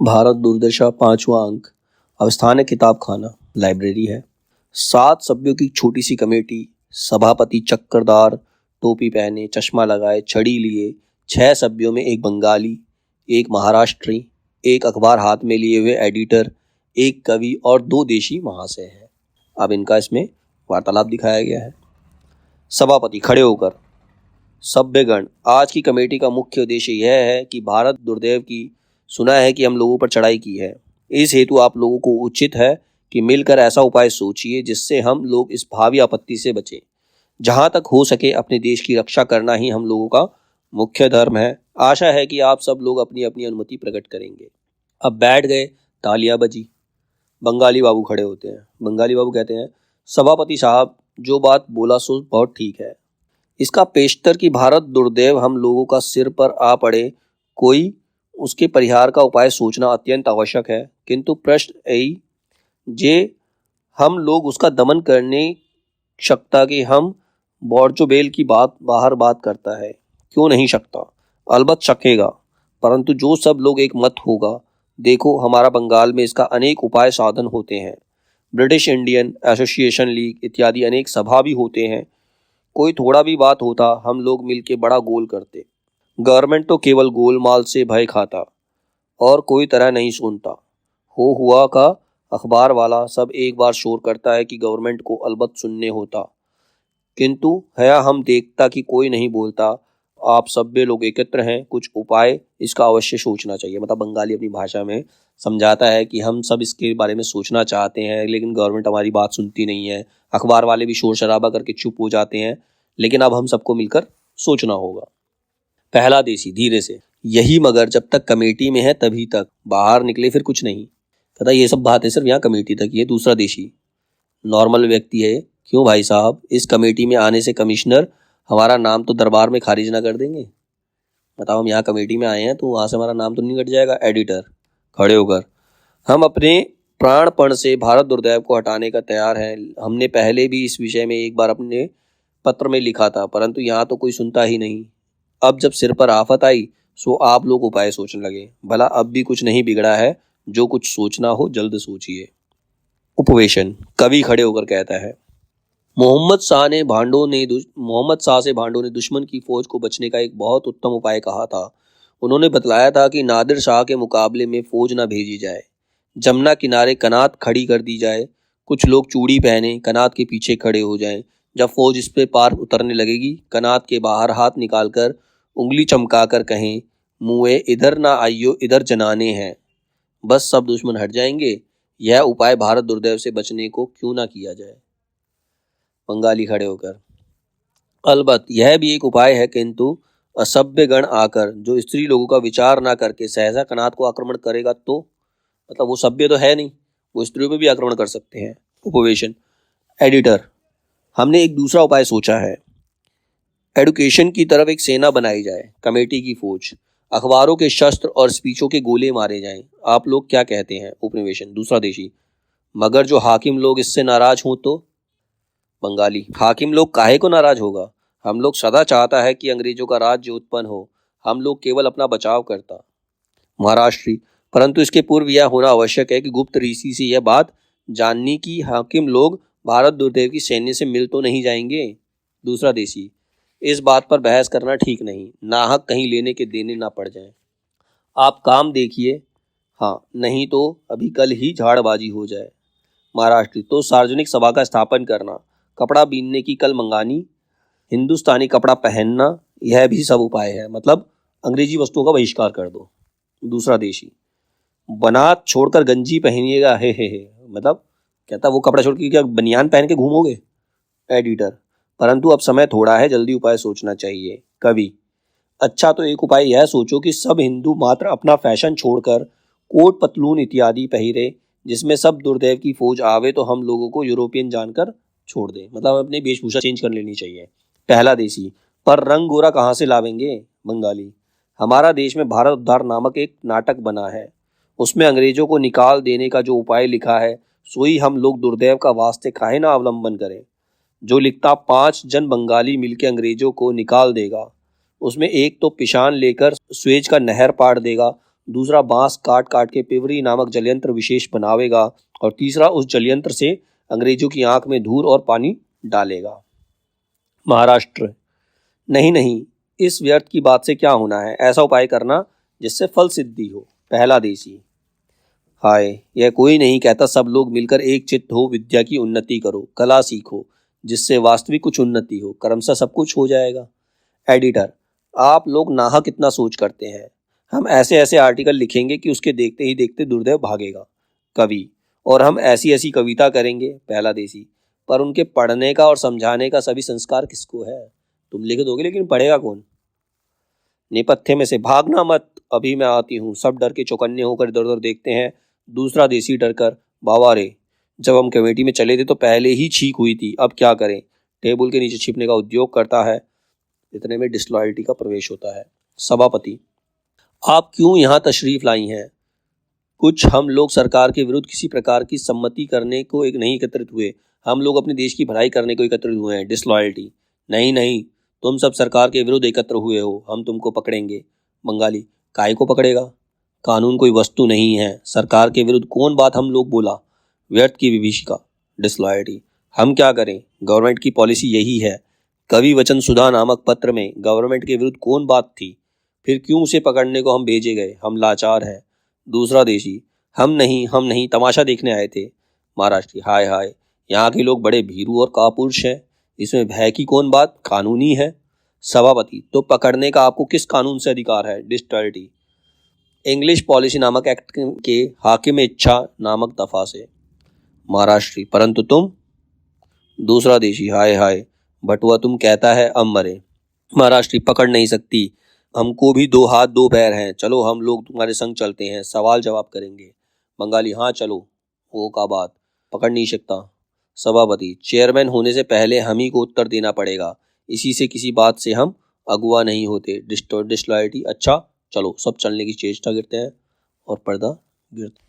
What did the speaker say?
भारत दुर्दशा 5वां अंक। अब स्थान है किताब खाना, लाइब्रेरी है। 7 सभ्यों की छोटी सी कमेटी, सभापति चक्रधार टोपी पहने, चश्मा लगाए, छड़ी लिए। 6 सभ्यों में एक बंगाली, एक महाराष्ट्री, एक अखबार हाथ में लिए हुए एडिटर, एक कवि और 2 देशी महाशय हैं। अब इनका इसमें वार्तालाप दिखाया गया है। सभापति खड़े होकर, सभ्यगण, आज की कमेटी का मुख्य उद्देश्य यह है कि भारत दुर्दैव की सुना है कि हम लोगों पर चढ़ाई की है। इस हेतु आप लोगों को उचित है कि मिलकर ऐसा उपाय सोचिए जिससे हम लोग इस भावी आपत्ति से बचें। जहां तक हो सके अपने देश की रक्षा करना ही हम लोगों का मुख्य धर्म है। आशा है कि आप सब लोग अपनी अपनी अनुमति प्रकट करेंगे। अब बैठ गए, तालियां बजी। बंगाली बाबू खड़े होते हैं। बंगाली बाबू कहते हैं, सभापति साहब, जो बात बोला सो बहुत ठीक है। इसका पेशतर कि भारत दुर्दैव हम लोगों का सिर पर आ पड़े, कोई उसके परिहार का उपाय सोचना अत्यंत आवश्यक है। किंतु प्रश्न यही जे हम लोग उसका दमन करने शकता कि हम बॉर्चोबेल की बात बाहर बात करता है, क्यों नहीं सकता? अलबत्त शकेगा, परंतु जो सब लोग एक मत होगा। देखो, हमारा बंगाल में इसका अनेक उपाय साधन होते हैं। ब्रिटिश इंडियन एसोसिएशन लीग इत्यादि अनेक सभा भी होते हैं। कोई थोड़ा भी बात होता, हम लोग मिलके बड़ा गोल करते। गवर्नमेंट तो केवल गोलमाल से भय खाता और कोई तरह नहीं सुनता। हो हुआ का अखबार वाला सब एक बार शोर करता है कि गवर्नमेंट को अलबत्त सुनने होता, किंतु है हम देखता कि कोई नहीं बोलता। आप सभ्य लोग एकत्र हैं, कुछ उपाय इसका अवश्य सोचना चाहिए। मतलब बंगाली अपनी भाषा में समझाता है कि हम सब इसके बारे में सोचना चाहते हैं, लेकिन गवर्नमेंट हमारी बात सुनती नहीं है। अखबार वाले भी शोर शराबा करके चुप हो जाते हैं, लेकिन अब हम सबको मिलकर सोचना होगा। पहला देसी धीरे से, यही मगर जब तक कमेटी में है तभी तक, बाहर निकले फिर कुछ नहीं। पता ये सब बात है सिर्फ यहाँ कमेटी तक। ये दूसरा देशी नॉर्मल व्यक्ति है। क्यों भाई साहब, इस कमेटी में आने से कमिश्नर हमारा नाम तो दरबार में खारिज ना कर देंगे? बताओ, हम यहाँ कमेटी में आए हैं तो वहाँ से हमारा नाम तो नहीं कट जाएगा? एडिटर खड़े होकर, हम अपने प्राणपण से भारत दुर्दैव को हटाने का तैयार हैं। हमने पहले भी इस विषय में एक बार अपने पत्र में लिखा था, परंतु यहाँ तो कोई सुनता ही नहीं। अब जब सिर पर आफत आई सो आप लोग उपाय सोचने लगे। भला अब भी कुछ नहीं बिगड़ा है, जो कुछ सोचना हो जल्द सोचिए। उपवेशन, कवि खड़े होकर कहता है, मोहम्मद शाह से भांडों ने दुश्मन की फौज को बचने का एक बहुत उत्तम उपाय कहा था। उन्होंने बतलाया था कि नादिर शाह के मुकाबले में फौज न भेजी जाए, जमुना किनारे कनात खड़ी कर दी जाए। कुछ लोग चूड़ी पहने कनात के पीछे खड़े हो जाएं। जब फौज इस पे पार उतरने लगेगी, कनात के बाहर हाथ निकालकर उंगली चमकाकर कहें, मुए इधर ना आइयो, इधर जनाने हैं। बस सब दुश्मन हट जाएंगे। यह उपाय भारत दुर्दैव से बचने को क्यों ना किया जाए? बंगाली खड़े होकर, अलबत्त यह भी एक उपाय है, किंतु असभ्य गण आकर जो स्त्री लोगों का विचार ना करके सहसा कनात को आक्रमण करेगा तो? मतलब वो सभ्य तो है नहीं, वो स्त्रियों पे भी आक्रमण कर सकते हैं। उपवेशन, एडिटर, हमने एक दूसरा उपाय सोचा है। एडुकेशन की तरफ एक सेना बनाई जाए, कमेटी की फौज, अखबारों के शस्त्र और स्पीचों के गोले मारे जाएं। आप लोग क्या कहते हैं? उपनिवेशन, दूसरा देशी, मगर जो हाकिम लोग इससे नाराज हों तो? बंगाली, हाकिम लोग काहे को नाराज होगा? हम लोग सदा चाहता है कि अंग्रेजों का राज्य उत्पन्न हो। हम लोग केवल अपना बचाव करता। महाराष्ट्री, परंतु इसके पूर्व यह होना आवश्यक है कि गुप्त रीति से यह बात जाननी कि हाकिम लोग भारत दुर्दैव की सैन्य से मिल तो नहीं जाएंगे। दूसरा देशी, इस बात पर बहस करना ठीक नहीं, नाहक कहीं लेने के देने ना पड़ जाएं। आप काम देखिए, हाँ, नहीं तो अभी कल ही झाड़बाजी हो जाए। महाराष्ट्री, तो सार्वजनिक सभा का स्थापन करना, कपड़ा बीनने की कल मंगानी, हिंदुस्तानी कपड़ा पहनना, यह भी सब उपाय है। मतलब अंग्रेजी वस्तुओं का बहिष्कार कर दो। दूसरा देशी, बनात छोड़कर गंजी पहनिएगा, हे। मतलब कहता वो कपड़ा छोड़ के क्या बनियान पहन के घूमोगे? एडिटर, परंतु अब समय थोड़ा है, जल्दी उपाय सोचना चाहिए। कवि, अच्छा तो एक उपाय यह सोचो कि सब हिंदू मात्र अपना फैशन छोड़कर कोट पतलून इत्यादि पहरे, जिसमें सब दुर्दैव की फौज आवे तो हम लोगों को यूरोपियन जानकर छोड़ दे। मतलब अपनी वेशभूषा चेंज कर लेनी चाहिए। पहला देशी, पर रंग गोरा कहाँ से लावेंगे? बंगाली, हमारा देश में भारत उद्धार नामक एक नाटक बना है, उसमें अंग्रेजों को निकाल देने का जो उपाय लिखा है, सोई हम लोग दुर्दैव का वास्ते काहे ना अवलंबन करें। जो लिखता 5 जन बंगाली मिलके अंग्रेजों को निकाल देगा, उसमें एक तो पिशान लेकर स्वेज का नहर पाड़ देगा, दूसरा बांस काट काट के पिवरी नामक जलयंत्र विशेष बनावेगा, और तीसरा उस जलयंत्र से अंग्रेजों की आंख में धूल और पानी डालेगा। महाराष्ट्र, नहीं नहीं, इस व्यर्थ की बात से क्या होना है, ऐसा उपाय करना जिससे फल सिद्धि हो। पहला देसी, हाय, यह कोई नहीं कहता, सब लोग मिलकर एक चित्त हो, विद्या की उन्नति करो, कला सीखो, जिससे वास्तविक कुछ उन्नति हो, क्रमशः सब कुछ हो जाएगा। एडिटर, आप लोग नाहक कितना सोच करते हैं, हम ऐसे ऐसे आर्टिकल लिखेंगे कि उसके देखते ही देखते दुर्दैव भागेगा। कवि, और हम ऐसी ऐसी कविता करेंगे। पहला देसी, पर उनके पढ़ने का और समझाने का सभी संस्कार किसको है, तुम लिख दोगे लेकिन पढ़ेगा कौन। नेपथ्य में से, भागना मत, अभी मैं आती हूँ। सब डर के चौकन्ने होकर इधर उधर देखते हैं। दूसरा देसी डरकर, बाबा रे, जब हम कमेटी में चले थे तो पहले ही छींक हुई थी, अब क्या करें। टेबल के नीचे छिपने का उद्योग करता है। इतने में डिसलॉयल्टी का प्रवेश होता है। सभापति, आप क्यों यहाँ तशरीफ लाई हैं। कुछ हम लोग सरकार के विरुद्ध किसी प्रकार की सम्मति करने को एक नहीं एकत्रित हुए, हम लोग अपने देश की भलाई करने को एकत्रित हुए हैं। डिसलॉयल्टी, नहीं नहीं, तुम सब सरकार के विरुद्ध एकत्र हुए हो, हम तुमको पकड़ेंगे। बंगाली, काय को पकड़ेगा, कानून कोई वस्तु नहीं है, सरकार के विरुद्ध कौन बात हम लोग बोला, व्यर्थ की विभीषिका। डिसलॉयल्टी, हम क्या करें, गवर्नमेंट की पॉलिसी यही है। कवि वचन सुधा नामक पत्र में गवर्नमेंट के विरुद्ध कौन बात थी, फिर क्यों उसे पकड़ने को हम भेजे गए, हम लाचार हैं। दूसरा देशी, हम नहीं, तमाशा देखने आए थे। महाराष्ट्री, हाय हाय, यहाँ के लोग बड़े भीरू और कापुरुष हैं, इसमें भय की कौन बात, कानूनी है। सभापति, तो पकड़ने का आपको किस कानून से अधिकार है। डिस्टर्टी, इंग्लिश पॉलिसी नामक एक्ट के हाकिम इच्छा नामक दफा से। महाराष्ट्री, परंतु तुम। दूसरा देशी, हाय हाय, बटुआ तुम कहता है अब मरे। महाराष्ट्री, पकड़ नहीं सकती, हमको भी दो हाथ दो पैर हैं, चलो हम लोग तुम्हारे संग चलते हैं, सवाल जवाब करेंगे। बंगाली, हाँ चलो, वो का बात, पकड़ नहीं सकता। सभापति, चेयरमैन होने से पहले हम ही को उत्तर देना पड़ेगा, इसी से किसी बात से हम अगुआ नहीं होते। डिसलॉयल्टी, अच्छा चलो, सब चलने की चेष्टा करते हैं और पर्दा गिरता